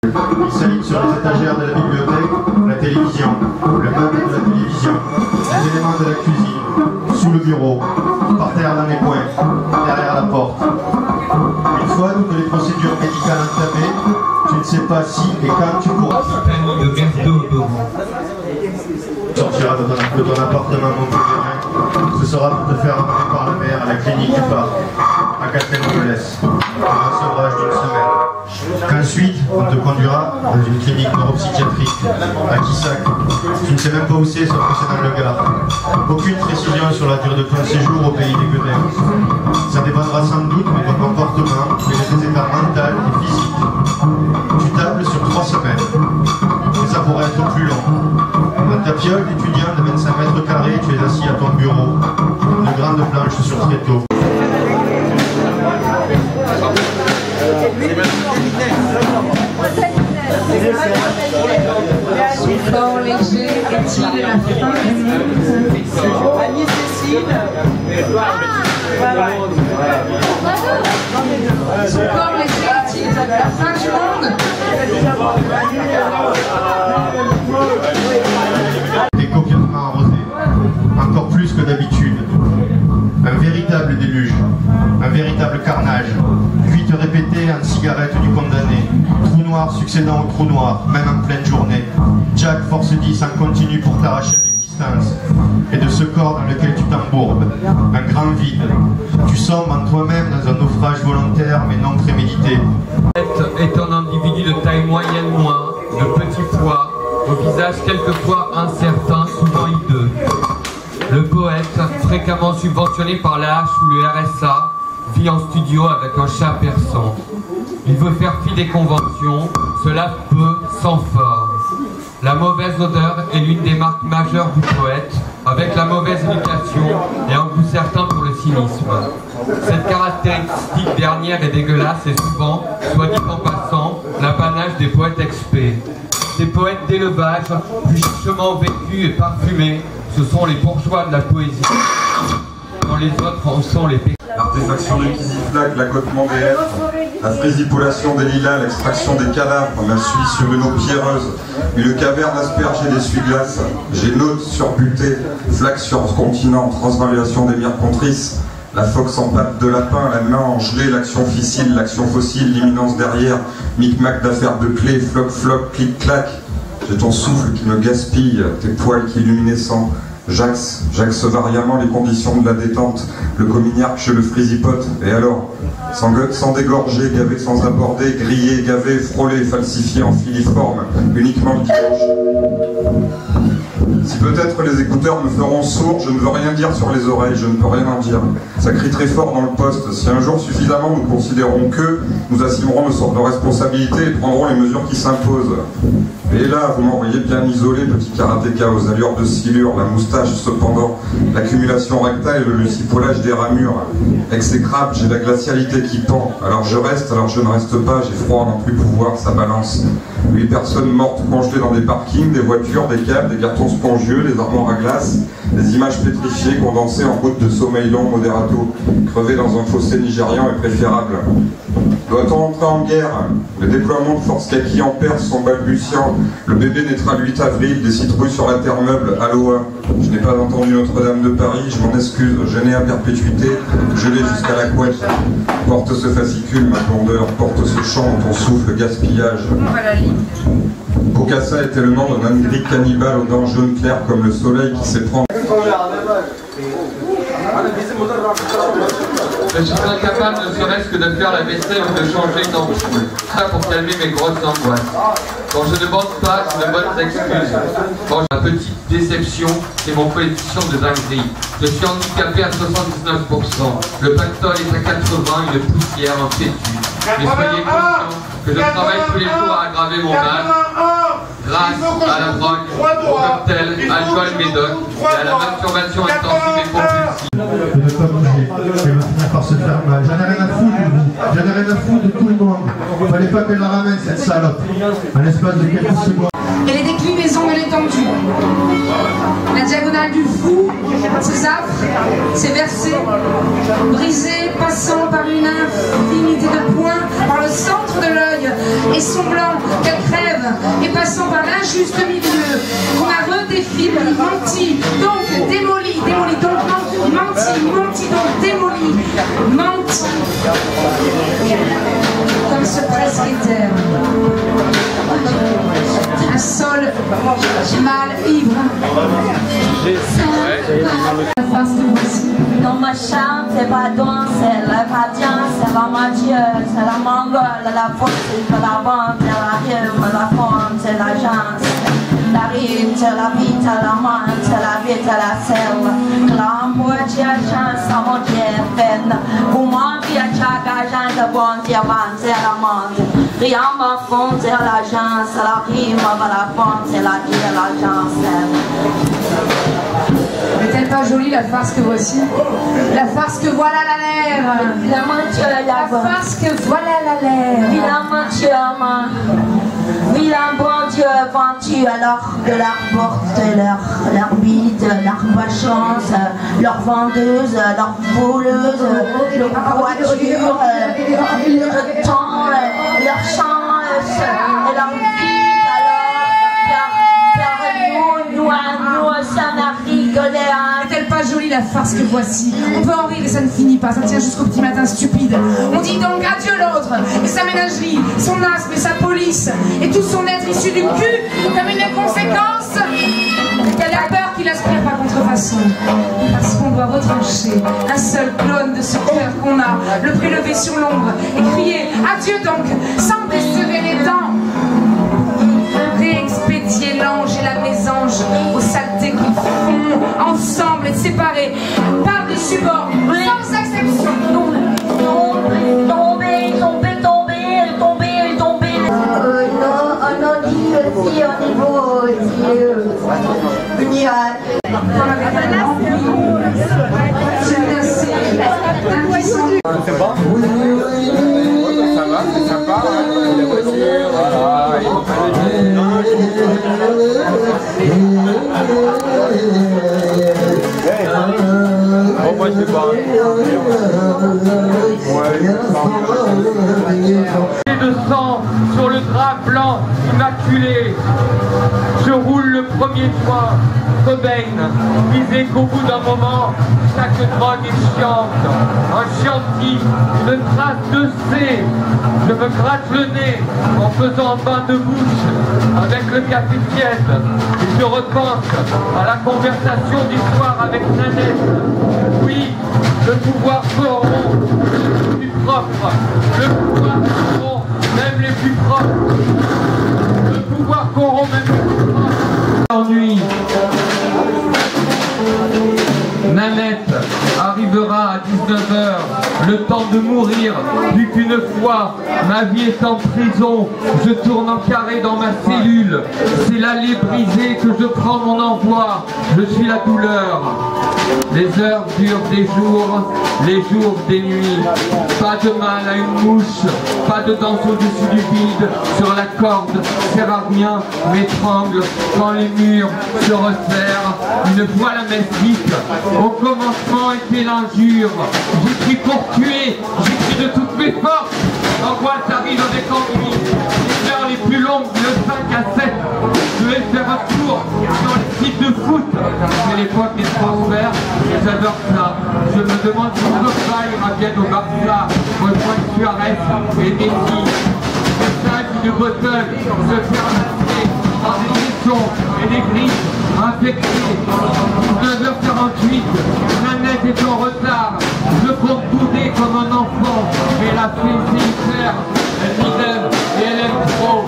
Il s'aligne sur les étagères de la bibliothèque, la télévision, le meuble de la télévision, les éléments de la cuisine, sous le bureau, par terre dans les coins, derrière la porte. Une fois toutes les procédures médicales entamées, tu ne sais pas si et quand tu pourras. Tu sortiras de ton appartement montpelliérain, ce sera pour te faire emmener par la mère à la clinique du parc, à Castelnau-Melès, pour un sevrage d'une semaine. Qu'ensuite, on te conduira dans une clinique neuropsychiatrique à Quissac. Tu ne sais même pas où c'est, sauf que c'est dans le Gard. Aucune précision sur la durée de ton séjour au pays des Guedins. Ça dépendra sans doute de ton comportement et de tes états mental et physique. Tu tables sur 3 semaines, mais ça pourrait être plus long. Dans ta piole d'étudiant de 25 mètres carrés, tu es assis à ton bureau, une grande planche sur tréteau. Support léger, est-il la fin du monde? Annie-Cécile. Support léger, est-il la fin du monde? Des copieusement arrosés, encore plus que d'habitude. Un véritable déluge, un véritable carnage. Cuite répétée en cigarette du condamné. Trou noir succédant au trou noir, même en pleine journée. Jack force 10 en continu pour t'arracher l'existence. Et de ce corps dans lequel tu t'embourbes. Un grand vide. Tu sombres en toi-même dans un naufrage volontaire mais non prémédité. Est un individu de taille moyenne moins, de petit poids, au visage quelquefois incertain, souvent hideux. Le poète, fréquemment subventionné par la H ou le RSA, vit en studio avec un chat persan. Il veut faire fi des conventions, se lave peu, sans fort. La mauvaise odeur est l'une des marques majeures du poète, avec la mauvaise éducation et un goût certain pour le cynisme. Cette caractéristique dernière est dégueulasse et souvent, soit dit en passant, l'apanage des poètes experts. Des poètes d'élevage, plus richement vêtus et parfumés, ce sont les bourgeois de la poésie. Quand les autres en sont les pécheurs. L'artéfaction du Kiziflac, l'accotement des hêtres, la frésipolation des lilas, l'extraction des cadavres, la suie sur une eau pierreuse, une caverne aspergée d'essuie-glace, génote surbuté, flaque sur continent, transvaluation des myrcontrices, la fox en patte de lapin, la main en gelée, l'action fissile, l'action fossile, l'imminence derrière, micmac d'affaires de clés, floc-floc, clic-clac. J'ai ton souffle qui me gaspille, tes poils qui luminescents. J'axe variamment les conditions de la détente, le cominiarque chez le frisipote, et alors, sans dégorger, gavé sans aborder, grillé, gavé, frôlé, falsifié en filiforme, uniquement le dimanche. Si peut-être les écouteurs me feront sourd, je ne veux rien dire sur les oreilles, je ne peux rien en dire. Ça crie très fort dans le poste. Si un jour suffisamment nous considérons que, nous assumerons nos responsabilités et prendrons les mesures qui s'imposent. Et là, vous m'envoyez bien isolé, petit karatéka aux allures de silure, la moustache cependant, l'accumulation rectale et le lucipolage des ramures. Exécrable, j'ai la glacialité qui pend. Alors je reste, alors je ne reste pas, j'ai froid à n'en plus pouvoir, ça balance. 8 personnes mortes congelées dans des parkings, des voitures, des câbles, des cartons spongieux, des armoires à glace, des images pétrifiées condensées en gouttes de sommeil long moderato. Crever dans un fossé nigérian est préférable. Doit-on entrer en guerre? Les déploiements de forces kaki en Perse sont balbutiants. Le bébé naîtra le 8 avril, des citrouilles sur la terre meuble, Aloha. Je n'ai pas entendu Notre-Dame de Paris, je m'en excuse, gêné à perpétuité, gelé jusqu'à la couette. Porte ce fascicule, ma blondeur, porte ce chant dont on souffle le gaspillage. Bokassa était le nom d'un Amérique cannibale aux dents jaunes claires comme le soleil qui s'éprend. Je suis incapable ne serait-ce que de faire la vaisselle ou de changer une ampoule. Ça pour calmer mes grosses angoisses. Quand je ne bande pas, c'est de bonnes excuses. Quand j'ai une petite déception, c'est mon coefficient de dinguerie. Je suis handicapé à 79%. Le pactole est à 80, une poussière, un fétu. Mais soyez conscients que je travaille tous les jours à aggraver mon mal. Grâce à la drogue, au cocktail, alcool, médoc, et à la masturbation intensive et compulsive. De ne pas bouger, elle va finir par se faire mal. J'en ai rien à foutre de vous, j'en ai rien à foutre de tout le monde. Il fallait pas qu'elle la ramène cette salope, en l'espace de quelques secondes. Et les déclinaisons de l'étendue. La diagonale du fou, ses affres, ses versets, brisés, passant par une infinité de points, par le centre de l'œil et son blanc, qu'elle crève, et passant par l'injuste milieu, qu'on a redéfini, menti, donc démoli, donc menti, donc démoli, menti, comme ce presbytère. Un sol mal ivre. Non, ma chante, c'est pas danse, c'est la radiance, c'est la madieuse, c'est la mongole, la force, c'est la bande, c'est la rime, la forme, c'est l'agence. La rime, c'est la vie, c'est la main, c'est la vie, c'est la selle. L'amour, c'est la chance, ça monte et peine. Pour moi, il y a chaque agent de bon, c'est avant, c'est la monte. Rien va fond, c'est l'agence, la rime, la forme, c'est la vie, l'agence. N'est-elle pas jolie la farce que voici? La farce que voilà la l'air. La farce que voilà la l'air. Vilain bon Dieu, vends-tu alors de leur porte, leur bite, leur malchance, leur vendeuse, leur voleuse, leur voiture, leur temps, leur chance, et leur vie, alors, ça n'a rigolé. N'est-elle pas jolie la farce que voici? On peut en rire et ça ne finit pas, ça tient jusqu'au petit matin stupide. On dit donc adieu l'autre, et sa ménagerie, son asthme et sa police, et tout son être issu du cul, comme une conséquence. Qu'elle a peur qu'il aspire par contrefaçon, parce qu'on doit retrancher un seul clone de ce cœur qu'on a, le prélever sur l'ombre, et crier adieu donc, sans desserrer les dents. Réexpédier l'ange et la mésange aux saletés qu'ils font ensemble et séparés par-dessus bord, sans exception. C'est sympa, la voiture, voilà. Bon, moi je sais pas. De sang sur le drap blanc immaculé. Je roule le premier toit, Cobain, disait qu'au bout d'un moment, chaque drogue est chiante. Un chianti, une trace de C. Je me gratte le nez en faisant un bain de bouche avec le café tiède. Et je repense à la conversation du soir avec Nanette. Oui, le pouvoir corrompt les plus propres. Le pouvoir corrompt même les plus propres. Le pouvoir corrompt même les plus propres. Ennui. Nanette arrivera à 19h, le temps de mourir, plus qu'une fois, ma vie est en prison, je tourne en carré dans ma cellule, c'est l'allée brisée que je prends mon envoi, je suis la douleur. Les heures durent des jours, les jours des nuits, pas de mal à une mouche, pas de danse au-dessus du vide, sur la corde, sert à rien, m'étrangle, quand les murs se resserrent, une fois la messe dite, au commencement était l'injure, j'écris pour tuer, j'écris de toutes mes forces, l'angoisse arrive avec ennui, les heures les plus longues, le 5 à 7, je vais faire un tour sur les sites de foot, c'est l'époque des transferts, et j'adore ça, je me demande si Pogba ira bien au Barça, rejoindre Suarez et Messi, c'est ça qui de bottle, se faire masser par des questions et des griffes infectées, 19h48, Nanette est en retard, je compte bouder comme un enfant, mais la fée c'est hyper, elle m'aime et elle aime trop.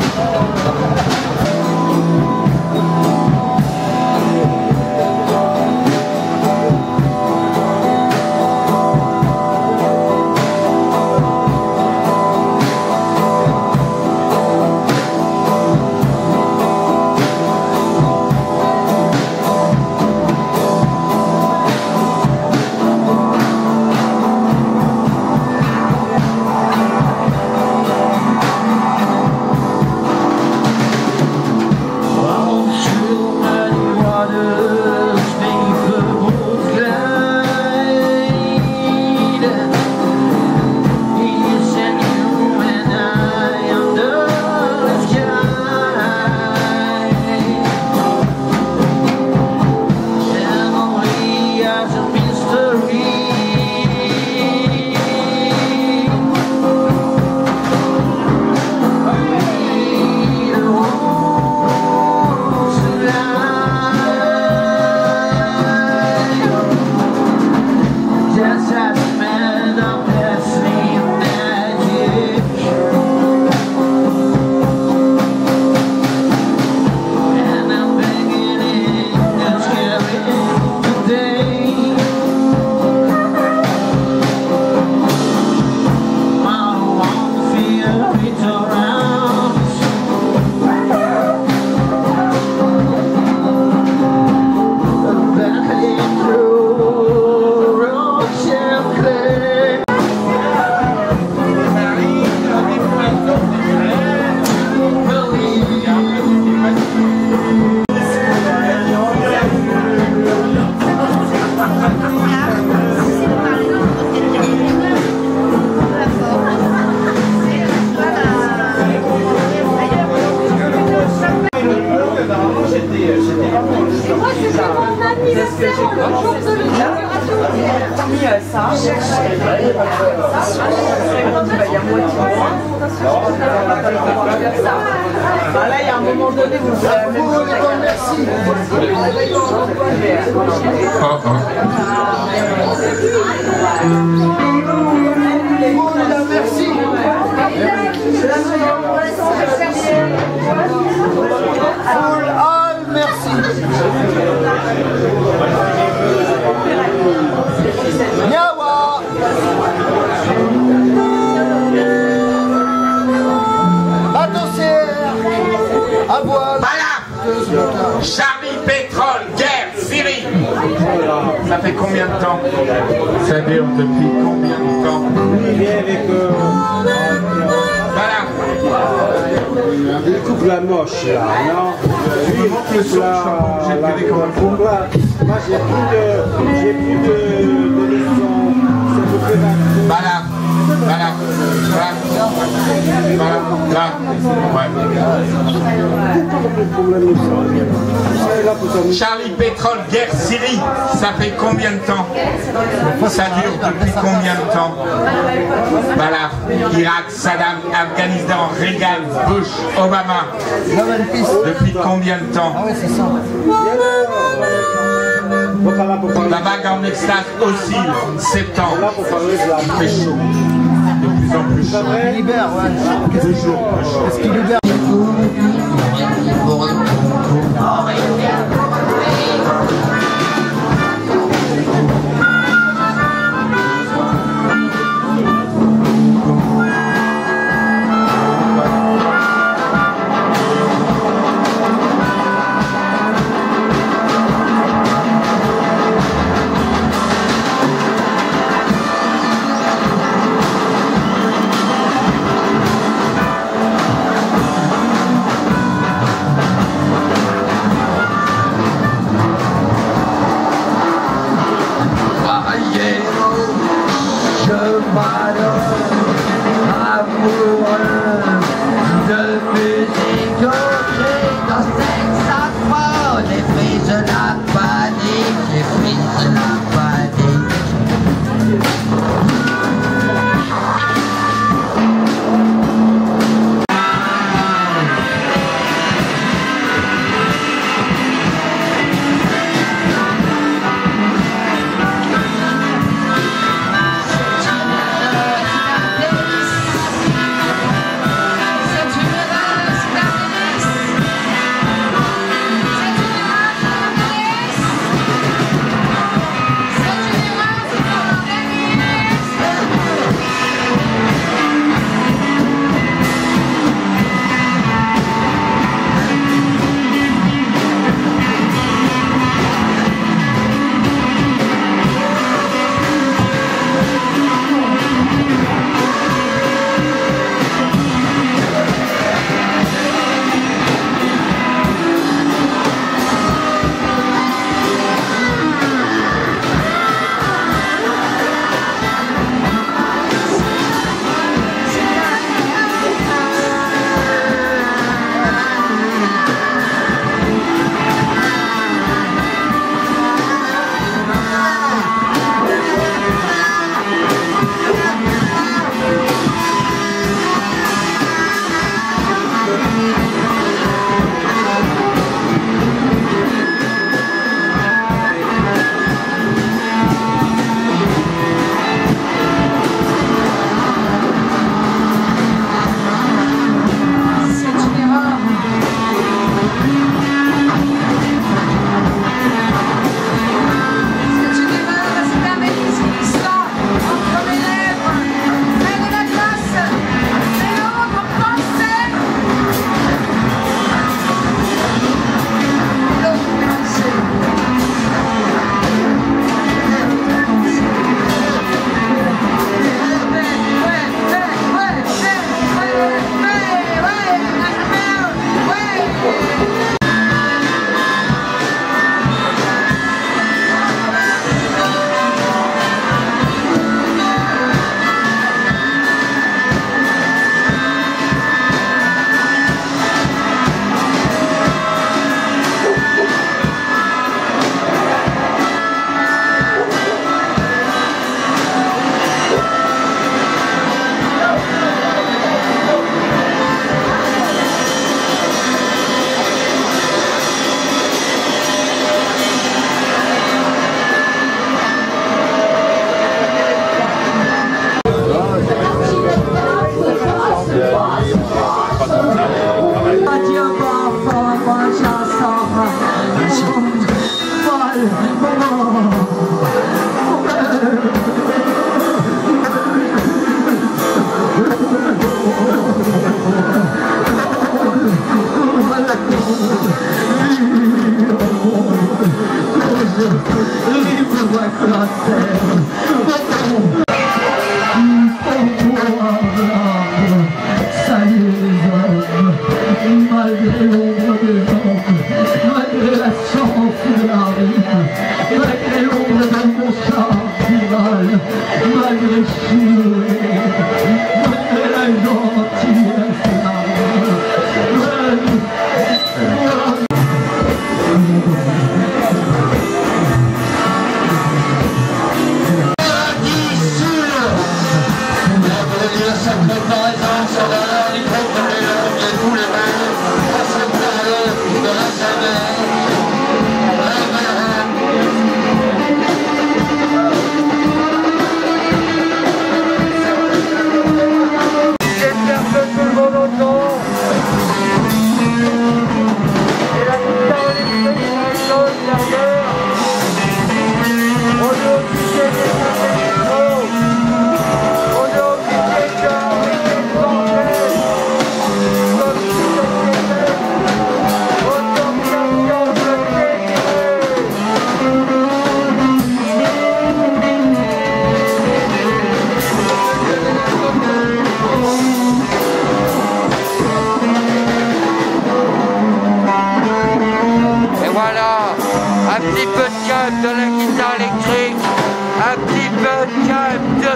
Là, il y a un moment donné, vous merci. Merci. Yawa. Attention. À voile. Voilà. Charlie, pétrole, guerre, Syrie. Ça fait combien de temps? Ça dure depuis combien de temps? Voilà. Il coupe la moche là, non? Lui il coupe la coupe là. Moi j'ai plus de leçons. Voilà. Voilà. Voilà. Là. Ouais. Charlie, pétrole, guerre, Syrie. Ça fait combien de temps? Ça dure depuis combien de temps? Voilà. Irak, Saddam, Afghanistan, Reagan, Bush, Obama. Depuis combien de temps? La vague en extase oscille, 7 ans. Il fait chaud. De plus en plus chaud. Il libère, ouais. Toujours plus chaud. Est-ce qu'il libère?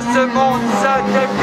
ce monde, 5e